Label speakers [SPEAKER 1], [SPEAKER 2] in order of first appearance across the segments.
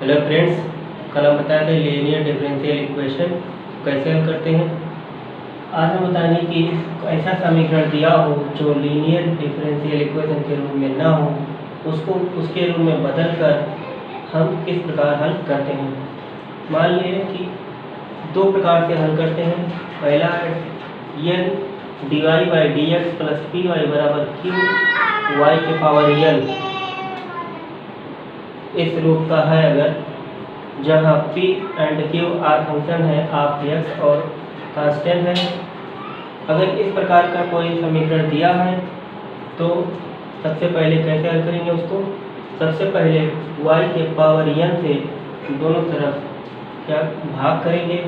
[SPEAKER 1] Hello friends, कल हम बताए थे लीनियर डिफरेंशियल इक्वेशन कैसे हल करते हैं। आज हम बताएंगे कि ऐसा समीकरण दिया हो जो लीनियर डिफरेंशियल इक्वेशन के रूप में ना हो, उसको उसके रूप में बदल कर हम किस प्रकार हल करते हैं। मान लीजिए कि दो प्रकार से हल करते हैं। पहला है n dy/dx प्लस py बराबर q y के पावर n इस रूप का है अगर, जहाँ p and q are function है ऑफ x और कांस्टेंट है। अगर इस प्रकार का कोई समीकरण दिया है तो सबसे पहले कैसे हल करेंगे उसको। सबसे पहले y के पावर n से दोनों तरफ क्या भाग करेंगे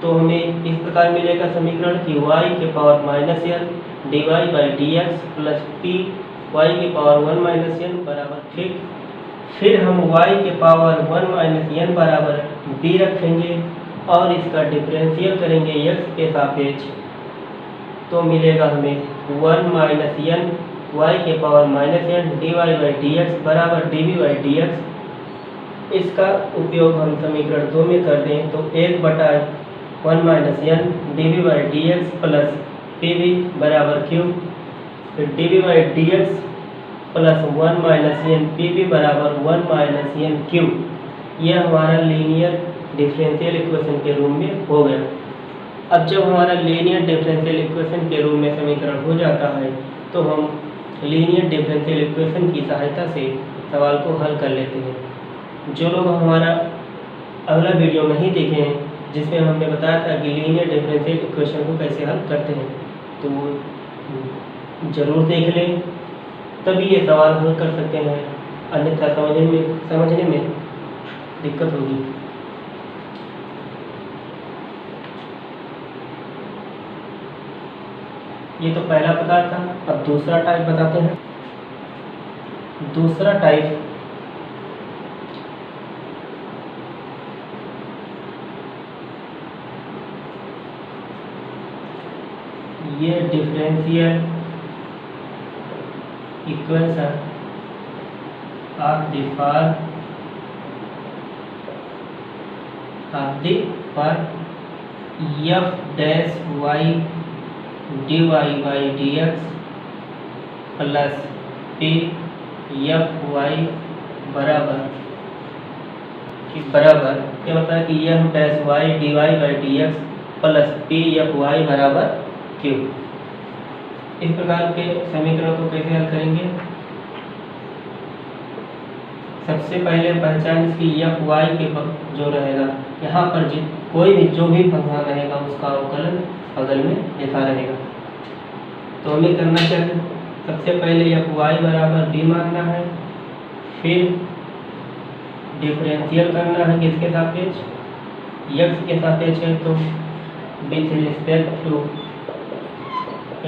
[SPEAKER 1] तो हमें इस प्रकार मिलेगा समीकरण कि y के power minus n dy/dx plus p y के पावर 1 - n बराबर ठीक। फिर हम y के पावर 1 - n बराबर b रखेंगे और इसका डिफरेंशियल करेंगे x के सापेक्ष, तो मिलेगा हमें 1 - n y के पावर -n dy/dx बराबर dv/dx। इसका उपयोग हम समीकरण 2 में कर दें तो 1/1 - n dv/dx प्लस pv बराबर q। फिर dv/dx प्लस 1 - n pv बराबर 1 - n q। यह हमारा लीनियर डिफरेंशियल इक्वेशन के रूप में हो गया। अब जब हमारा लीनियर डिफरेंशियल इक्वेशन के रूप में समीकरण हो जाता है तो हम लीनियर डिफरेंशियल इक्वेशन की सहायता से सवाल को हल कर लेते हैं। जो लोग हमारा अगला वीडियो नहीं देखे हैं जिसमें हमने बताया था कि लीनियर डिफरेंशियल इक्वेशन को कैसे हल करते हैं, तो वो ज़रूर देख लें, तभी ये सवाल हल कर सकते हैं, अन्यथा समझने में दिक्कत होगी। ये तो पहला प्रकार था। अब दूसरा टाइप बताते हैं। दूसरा टाइप ये differential equation of the form f dash y dy/dx plus p f y बराबर क्या होता है कि f dash y dy/dx plus p f y बराबर q। इस प्रकार के समीकरण को कैसे हल करेंगे। सबसे पहले पहचान इसकी एफ वाई के जो रहेगा, यहाँ पर कोई भी जो भी फंक्शन रहेगा उसका अवकलन बगल में लिखा रहेगा। तो हमें करना क्या है, सबसे पहले एफ वाई बराबर बी मानना है, फिर डिफरेंशियल करना है किसके सापेक्ष, एक्स के सापेक्ष है तो विथ रिस्पेक्ट टू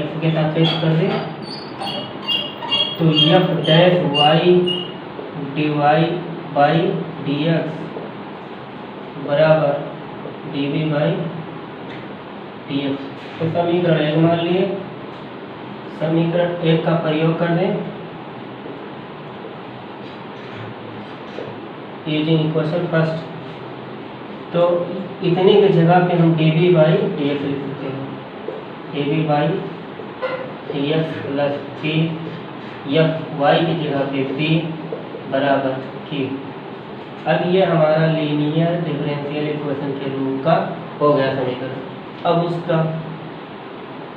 [SPEAKER 1] एक्स के सापेक्ष कर दे तो एफ डैश वाई dy/dx बराबर dv/dx। तो समीकरण 1 मान लिए, समीकरण 1 का प्रयोग कर दें यूजिंग इक्वेशन फर्स्ट। तो इतने की जगह पे हम dv/dx लिख सकते हैं, dv/dx plus p f y की जगह पे p बराबर q। अब ये हमारा लीनियर डिफरेंशियल इक्वेशन के रूप का हो गया समीकरण। अब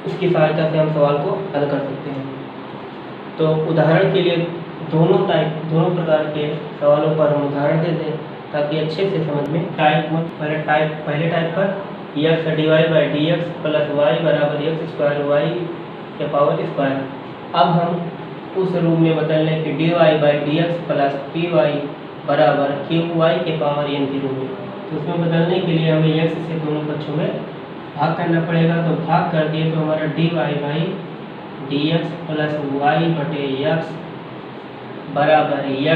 [SPEAKER 1] उसकी सहायता से हम सवाल को हल कर सकते हैं। तो उदाहरण के लिए दोनों प्रकार के सवालों पर हम उदाहरण देते हैं ताकि अच्छे से समझ में। पहले टाइप पर x dy/dx प्लस y बराबर x² y के पावर स्क्वायर। अब हम उस रूप में बदल लें कि dy/dx प्लस py बराबर qy के पावर n के रूप में। तो उसमें बदलने के लिए हमें x से दोनों पक्षों में भाग करना पड़ेगा। तो भाग कर दिए तो हमारा dy/dx प्लस y/x बराबर xy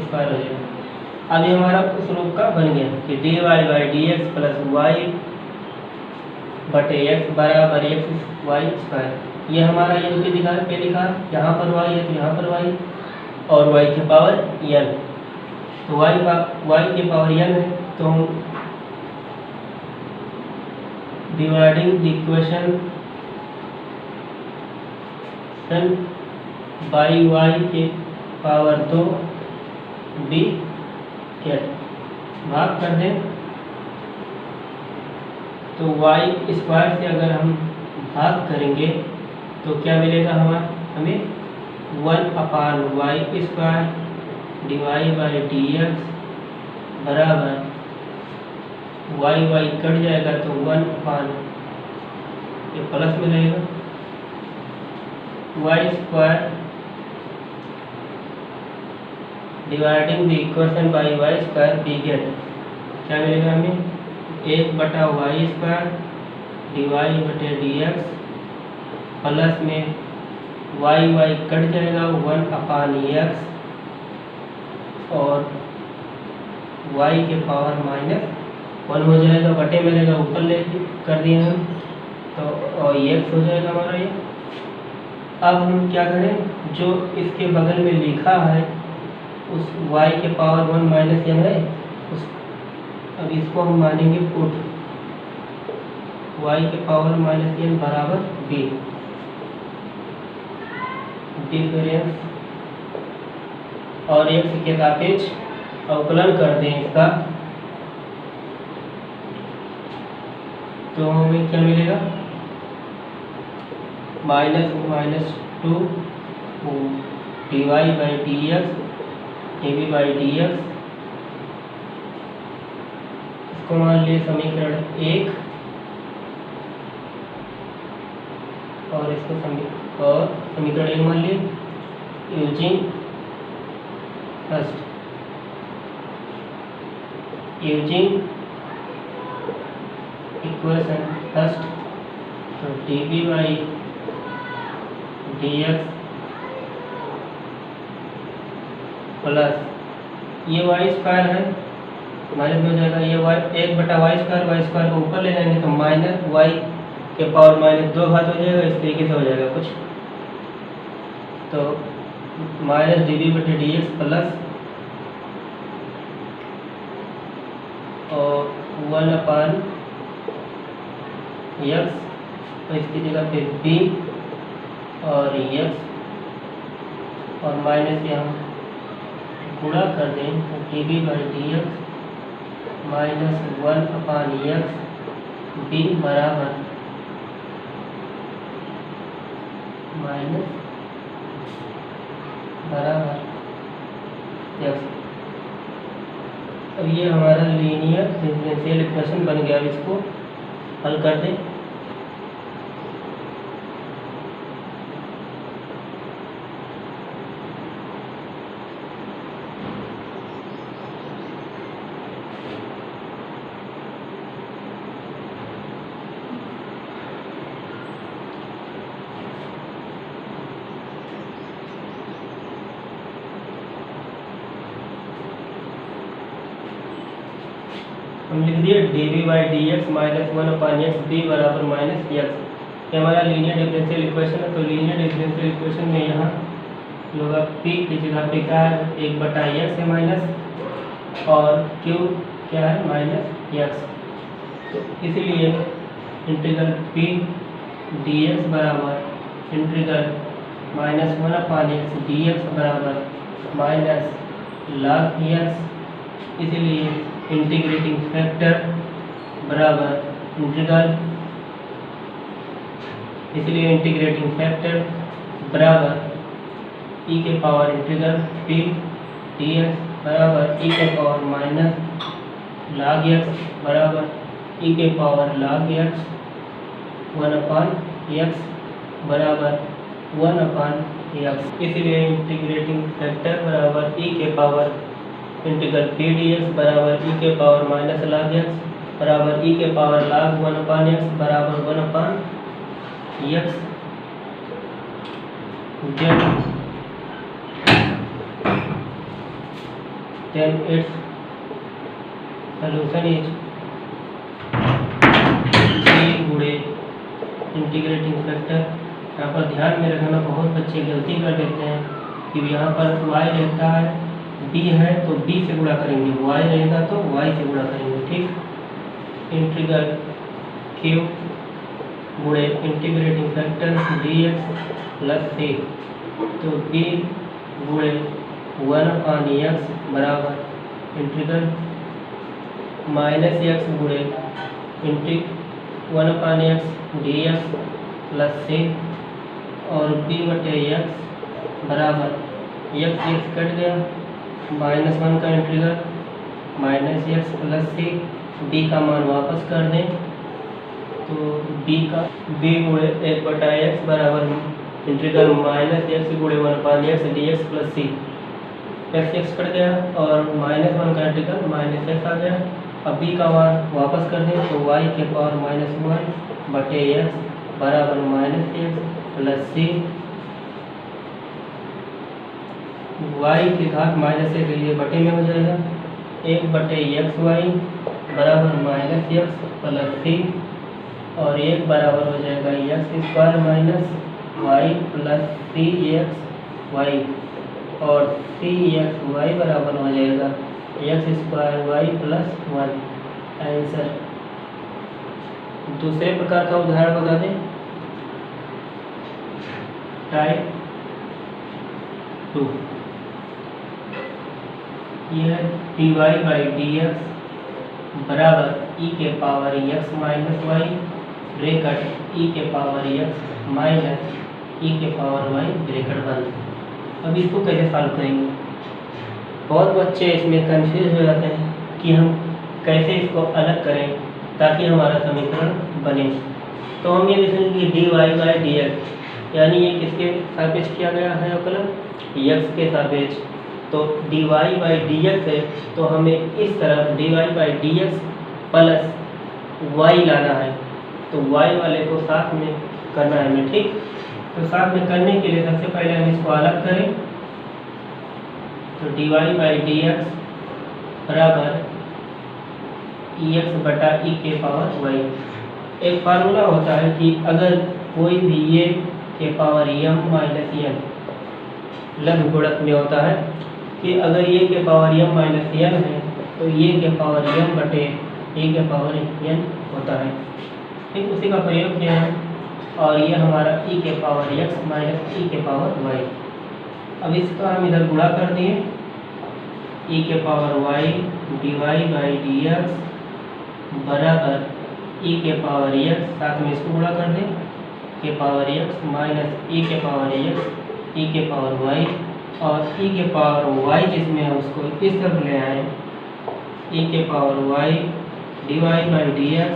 [SPEAKER 1] स्क्वायर हो जाएगा। अब ये हमारा उस रूप का बन गया कि dy/dx प्लस y/x बराबर xy स्क्वायर। ये हमारा ये दिखा, यहाँ पर y है तो यहाँ पर y और y की पावर n। तो y के पावर n है, तो हम dividing the equation by y के पावर 2 b कैट भाग कर दें, तो y स्क्वायर से अगर हम भाग करेंगे तो क्या मिलेगा हमें 1/y square divide by d x बराबर y कट जाएगा तो 1 ये प्लस में रहेगा y square dividing the equation by y square we get क्या मिलेगा हमें 1/y स्क्वायर डिवाइड बटे डी एक्स प्लस में y कट जाएगा 1/x और y के पावर -1 हो जाएगा, बटे में रहेगा ऊपर ले कर दिए हम, तो और x हो जाएगा हमारा ये। अब हम क्या करें, जो इसके बगल में लिखा है उस y के पावर 1 माइनस n है उस, अब इसको हम मानेंगे पुट y के पावर -n बराबर b, डिफरेंस और x के सापेक्ष अवकलन कर दें इसका, तो हमें क्या मिलेगा -2 dy by d x a b by d x, इसको मान लिए समीकरण 1 और इसको समीकरण 1 मान लिए यूजिंग इक्वेशन फर्स्ट, तो d b by d x plus ये वाई स्क्वायर है माइनस में हो जाएगा, ये वाई 1/y स्क्वायर को ऊपर ले जाएंगे तो माइनस y के पावर -2 घात हो जाएगा, इस तरीके से हो जाएगा कुछ, तो माइनस डी बी बटे डी एक्स प्लस और 1/x, तो इसकी जगह पे b और x और माइनस से हम गुणा कर दें तो d b by d x -1/x b बराबर x। अब ये हमारा लीनियर डिफरेंशियल इक्वेशन बन गया। अब इसको हल कर दें, हम लिख दिए d b by d x -1/x b बराबर -x, ये हमारा लीनियर डिफरेंशियल इक्वेशन है। तो लीनियर डिफरेंशियल इक्वेशन में यहाँ लोग p की जगह पे क्या है 1/x है माइनस और q क्या है -x, तो इसलिए इंटीग्रल p dx बराबर इंटीग्रल -1/x dx बराबर -log x, इसलिए इंटीग्रेटिंग फैक्टर बराबर इंटीग्रल e के पावर इंटीग्रल p dx बराबर e के पावर -log x बराबर e के पावर log x 1/x बराबर 1/x, इसलिए इंटीग्रेटिंग फैक्टर बराबर e के पावर इंटीग्रल p dx बराबर e के पावर -log x बराबर e के पावर log 1/x बराबर 1/x। then its solution is c गुणे इंटीग्रेटिंग फैक्टर। यहाँ पर ध्यान में रखना, बहुत बच्चे गलती कर देते हैं कि यहाँ पर y रहता है b है तो b से गुणा करेंगे, y रहेगा तो y से गुणा करेंगे। ठीक, इंटीग्रल q गुणे integrating factor dx plus c, तो b गुणे 1/x बराबर इंटीग्रल माइनस x गुणे 1/x dx प्लस c, और b बटे x बराबर x कट गया, -1 का integral minus x plus c, b का मान वापस कर दें तो b गुणे 1/x बराबर इंटीग्रल -x गुणे 1/x dx plus c, x cut गया और -1 का इंटीग्रल -x आ गया। अब b का मान वापस कर दें तो y के पावर -1 बटे x बराबर -x प्लस c, y की घात माइनस के लिए बटे में हो जाएगा, 1/xy बराबर -x प्लस c, और 1 बराबर हो जाएगा x² minus y plus cxy, और cxy बराबर हो जाएगा x² प्लस 1। आंसर। दूसरे प्रकार का उदाहरण बता दें, टाइप 2। यह dy बाई dx बराबर e के power x minus y bracket e के पावर x माइनस e के पावर y ब्रैकेट बंद। अब इसको कैसे सॉल्व करेंगे? बहुत बच्चे इसमें कंफ्यूज हो जाते हैं कि हम कैसे इसको अलग करें ताकि हमारा समीकरण बने। तो हम ये देखेंगे कि dy बाई dx यानी ये किसके सापेक्ष किया गया है अवकलन? x के सापेक्ष। तो dy बाई dx है तो हमें इस तरफ dy by dx plus y लाना है, तो y वाले को साथ में करना है हमें। ठीक, तो साथ में करने के लिए सबसे पहले हम इसको अलग करें, तो dy बाई dx बराबर ex बटा e के पावर y। एक फार्मूला होता है कि अगर कोई भी ये के पावर m माइनस n लघु गुणक में होता है कि अगर ये के पावर m माइनस n है तो ये के पावर m बटे ए के पावर n होता है। ठीक, उसी का प्रयोग किया है, और ये हमारा e के पावर x माइनस e के पावर y। अब इसका हम इधर गुणा कर दिए, e के power y dy by dx बराबर e के पावर x, साथ में इसको गुणा कर दें, के पावर x माइनस e के पावर x e के पावर y, और e के पावर y जिसमें है उसको इस तरफ ले आए, e के power y dy by dx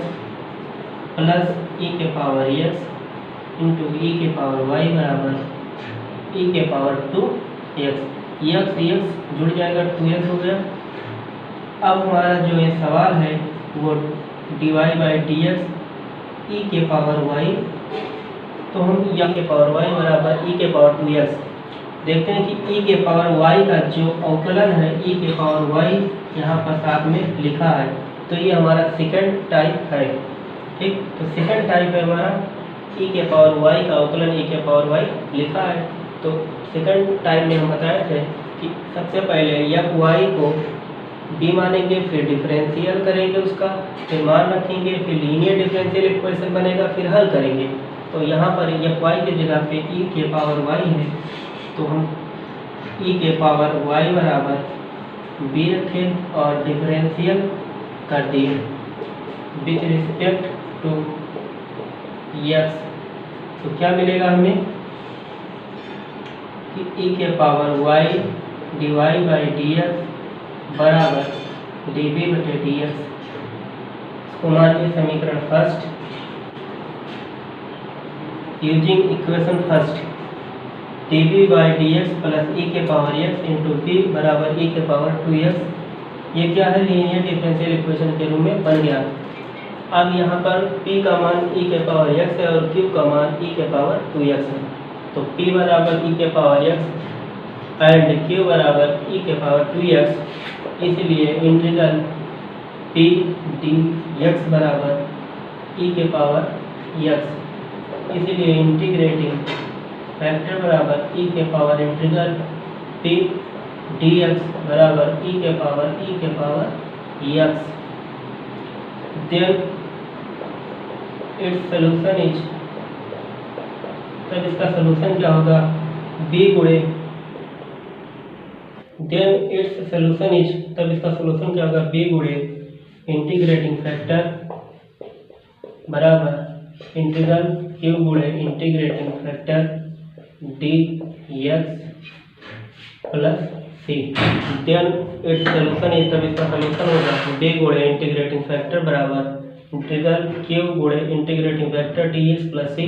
[SPEAKER 1] plus e के पावर x इंटू e के पावर y बराबर e के पावर 2x, x जुड़ जाएगा 2x हो गया। अब हमारा जो ये सवाल है वो dy बाई dx e के पावर y, तो हम e के पावर y बराबर e के पावर 2x देखते हैं कि e के पावर y का जो अवकलन है e के पावर y यहाँ पर साथ में लिखा है, तो ये हमारा सेकंड टाइप है। ठीक, तो सेकंड टाइप है हमारा e के पावर y का अवकलन e के पावर y लिखा है। तो सेकंड टाइप में हम बताए थे कि सबसे पहले f y को b मानेंगे, फिर डिफरेंशियल करेंगे उसका, फिर मान रखेंगे, फिर लीनियर डिफरेंशियल इक्वेशन बनेगा, फिर हल करेंगे। तो यहाँ पर एफ वाई की जगह पे e के पावर y है, तो हम e के पावर y बराबर b रखें और डिफरेंशियल कर दिए विथ रिस्पेक्ट टू x। तो क्या मिलेगा हमें कि e के power y dy by dx बराबर db बटे dx। इसको मानिए समीकरण first, using equation first db by dx plus e के पावर x इंटू b बराबर e के पावर 2x। ये क्या है? लीनियर डिफरेंशियल इक्वेशन के रूप में बन गया। अब यहाँ पर p का मान e के पावर x है और q का मान e के पावर 2x है, तो p बराबर e के पावर x एंड q बराबर e के पावर 2x, इसलिए इंटीग्रल p dx बराबर e के पावर x, इसलिए इंटीग्रेटिंग फैक्टर बराबर e के पावर इंटीग्रल p dx बराबर e के power x, then its solution is, तब इसका सलूशन क्या होगा, b गुणे, then its solution is, तब इसका सलूशन क्या होगा, b गुणे इंटीग्रेटिंग फैक्टर बराबर इंटीग्रल q गुणे integrating factor dx plus c, then its solution is, तब इसका सॉल्यूशन होगा b गुणे इंटीग्रेटिंग फैक्टर बराबर इंटीग्रल q गुणे integrating factor dx plus c,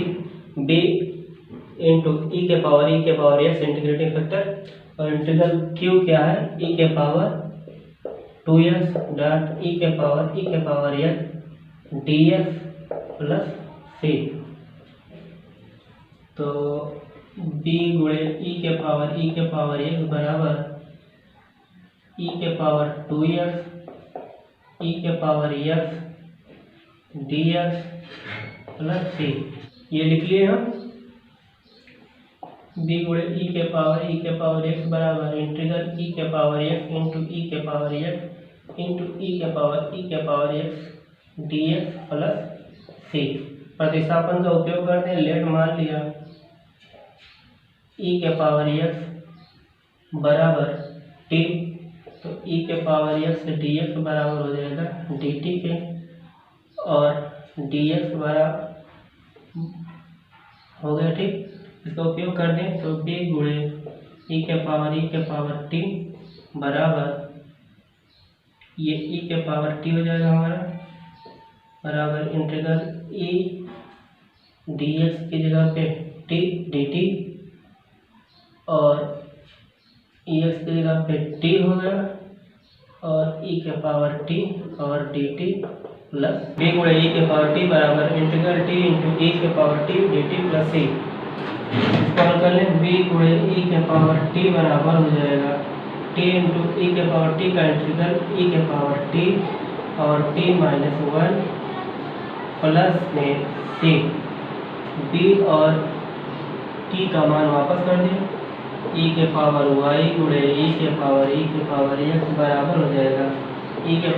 [SPEAKER 1] b into e के पावर x इंटीग्रेटिंग फैक्टर, और इंटीग्रल q क्या है, e के पावर 2x डॉट e के पावर x dx प्लस सी। तो b गुणे e के पावर x बराबर e के पावर 2x e के पावर x dx प्लस सी, ये लिख लिए हम। b गुणे e के पावर x बराबर इंटीग्रल e के पावर x इंटू e के पावर x इंटू e के पावर x dx प्लस सी। प्रतिस्थापन का उपयोग करते हैं, लेट मान लिया e के पावर x बराबर t, तो e के पावर x dx बराबर हो जाएगा dt के, और dx बराबर हो गया, ठीक। इसका उपयोग कर दें तो b गुणे e के पावर t बराबर ये e के पावर t हो जाएगा हमारा, बराबर इंटीग्रल e dx की जगह पे t dt, और ex की जगह पे t हो गया, और e के पावर t और dt प्लस b गुणे e के पावर t बराबर इंटीग्रल t इंटू e के power t dt plus c। इसको हल कर लें, b गुणे e के पावर t बराबर हो जाएगा t इंटू e के पावर t का इंटीग्रल e के पावर t और t माइनस 1 प्लस में c, b और t का मान वापस कर दें, e के पावर y गुणे e के पावर x बराबर हो जाएगा e के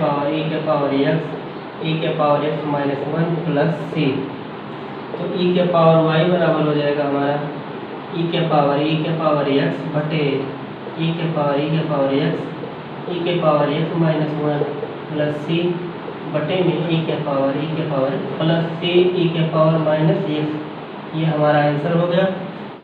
[SPEAKER 1] power x minus 1 plus c। तो e के पावर y बराबर हो जाएगा हमारा e के पावर x बटे e के power x minus 1 plus c बटे में e के पावर प्लस c e के पावर माइनस x, ये हमारा आंसर हो गया।